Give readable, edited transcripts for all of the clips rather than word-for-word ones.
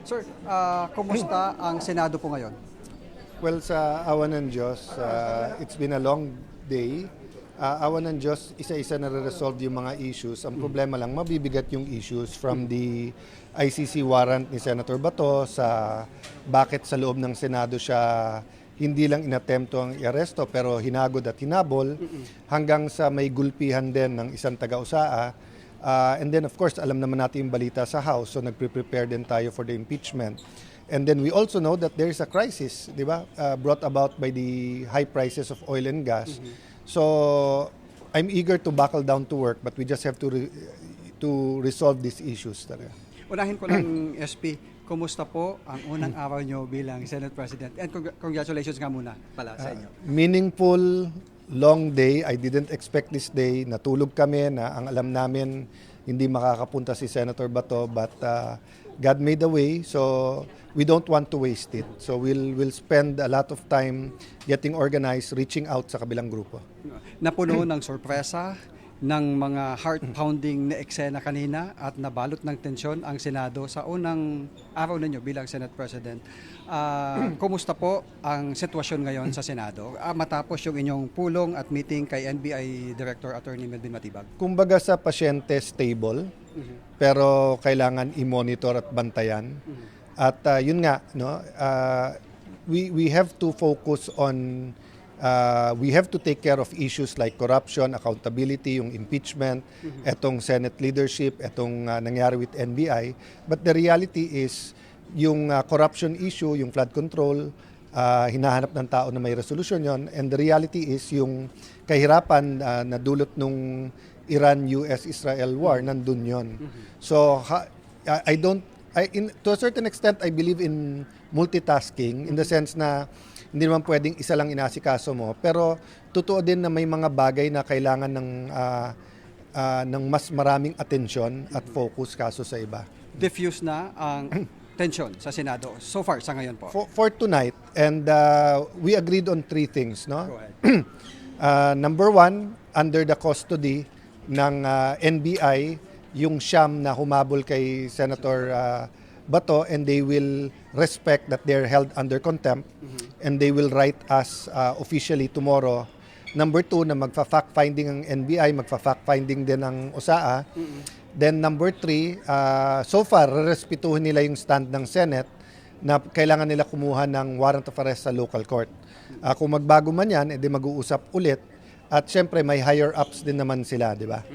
Sir, kumusta ang Senado po ngayon? Well, sa awa ng Diyos, it's been a long day. Awa ng Diyos, isa-isa na resolve yung mga issues. Ang problema lang, mabibigat yung issues from the ICC warrant ni Senator Bato sa bakit sa loob ng Senado siya hindi lang inattempto ang i-aresto pero hinagod at hinabol hanggang sa may gulpihan din ng isang taga-USAA. And then of course, alam naman natin yung balita sa House, so nagpre-prepare din tayo for the impeachment. And then we also know that there is a crisis, di ba, brought about by the high prices of oil and gas. So I'm eager to buckle down to work, but we just have to resolve these issues talaga. Unahin ko lang, SP, kumusta po ang unang araw nyo bilang Senate President? And congratulations nga muna pala sa inyo. Meaningful, long day. I didn't expect this day. Natulog kami na ang alam namin hindi makakapunta si Senator Bato, but God made a way, so we don't want to waste it. So we'll spend a lot of time getting organized, reaching out sa kabilang grupo. Napuno ng sorpresa, ng mga heart-pounding na eksena kanina at nabalot ng tensyon ang Senado sa unang araw ninyo bilang Senate President. Kumusta po ang sitwasyon ngayon sa Senado matapos yung inyong pulong at meeting kay NBI Director Attorney Melvin Matibag? Kumbaga sa pasyente, stable, pero kailangan i-monitor at bantayan. At yun nga, no, we have to focus on we have to take care of issues like corruption, accountability, yung impeachment, etong Senate leadership, etong nangyari with NBI. But the reality is, yung corruption issue, yung flood control, hinahanap ng tao na may resolution yon. And the reality is, yung kahirapan na dulot nung Iran-US-Israel war, nandun yon. So, to a certain extent, I believe in multitasking in the sense na hindi naman pwedeng isa lang inasikaso mo. Pero totoo din na may mga bagay na kailangan ng mas maraming atensyon at focus kaso sa iba. Diffuse na ang tension sa Senado so far sa ngayon po? For tonight, and we agreed on 3 things. No? Go ahead. Number 1, under the custody ng NBI, yung siyam na humabol kay Senator Bato, and they will respect that they're held under contempt, and they will write us officially tomorrow. Number 2, na magfa-fact-finding ang NBI, magfa-fact-finding din ang USAA. Then number 3, so far, respetuhin nila yung stand ng Senate na kailangan nila kumuha ng warrant of arrest sa local court. Kung magbago man yan, edi mag-uusap ulit. At syempre, may higher-ups din naman sila, di ba?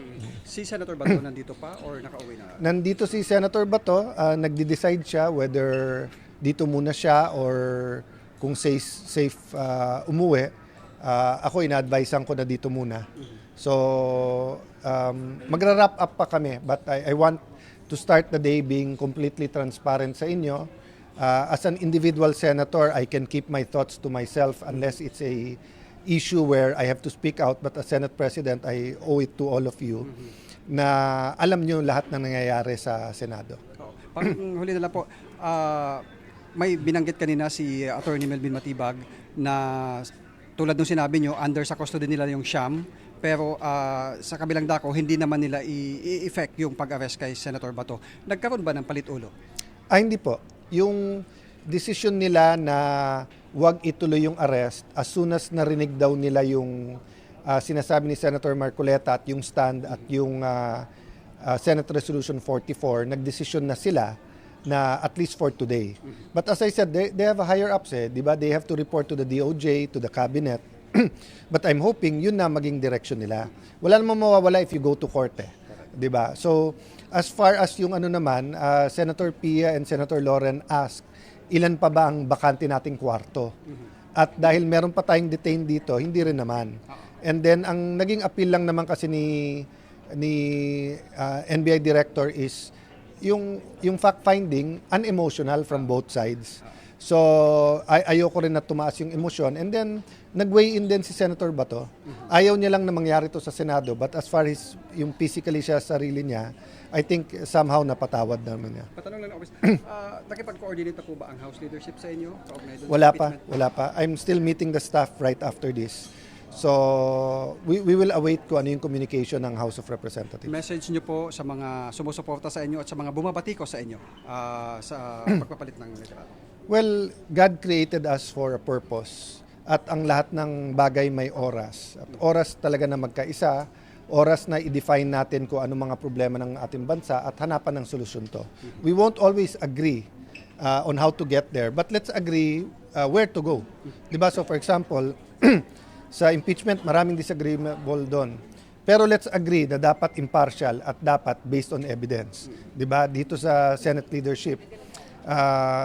Si Senator Bato nandito pa or nakauwi na? Nandito si Senator Bato, nagde-decide siya whether dito muna siya or kung safe umuwi. Ako ina-advisean ko na dito muna. So, magra-wrap up pa kami, but I want to start the day being completely transparent sa inyo. As an individual senator, I can keep my thoughts to myself unless it's a issue where I have to speak out, but as Senate President, I owe it to all of you na alam nyo lahat ng nangyayari sa Senado. Pang huli na lang po, may binanggit kanina si Attorney Melvin Matibag na tulad ng sinabi nyo, under sa custody nila yung Siam, pero sa kabilang dako, hindi naman nila i-effect yung pag-arrest kay Senator Bato. Nagkaroon ba ng palit-ulo? Hindi po. Yung decision nila na wag ituloy yung arrest, as soon as narinig daw nila yung sinasabi ni Senator Marcoleta at yung stand at yung Senate Resolution 44, nagdesisyon na sila na at least for today. But as I said, they have a higher ups, di ba? They have to report to the DOJ, to the cabinet. But I'm hoping yun na maging direction nila. Wala namang mawawala if you go to court, di ba? So as far as yung ano naman, Senator Pia and Senator Loren asked, ilan pa ba ang bakante nating kwarto? At dahil meron pa tayong detained dito, hindi rin naman. And then ang naging appeal lang naman kasi ni NBI director is yung fact-finding unemotional from both sides. So ayoko rin na tumaas yung emosyon. And then nag-weigh in din si Senator Bato. Ayaw niya lang na mangyari to sa Senado, but as far as yung physically siya sarili niya, I think somehow napatawad naman niya. Patanong lang, nakipag-coordinate na po ba ang House leadership sa inyo? Wala pa. I'm still meeting the staff right after this. So, we will await kung ano yung communication ng House of Representatives. Message nyo po sa mga sumusuporta sa inyo at sa mga bumabatiko sa inyo sa pagpapalit ng liderato. Well, God created us for a purpose. At ang lahat ng bagay may oras. At oras talaga na magkaisa, oras na i-define natin kung ano mga problema ng ating bansa at hanapan ng solusyon to. We won't always agree on how to get there, but let's agree where to go. Diba? So for example, sa impeachment, maraming disagreeable doon. Pero let's agree na dapat impartial at dapat based on evidence. Diba? Dito sa Senate leadership,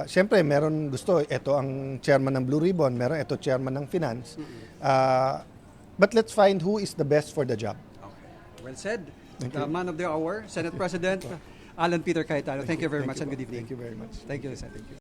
siyempre, meron gusto, ito ang chairman ng Blue Ribbon, meron ito chairman ng Finance. But let's find who is the best for the job. Okay. Well said. The man of the hour, Senate President Alan Peter Cayetano. Thank you very much and good evening. Thank you very much. Thank you, sir. Thank you.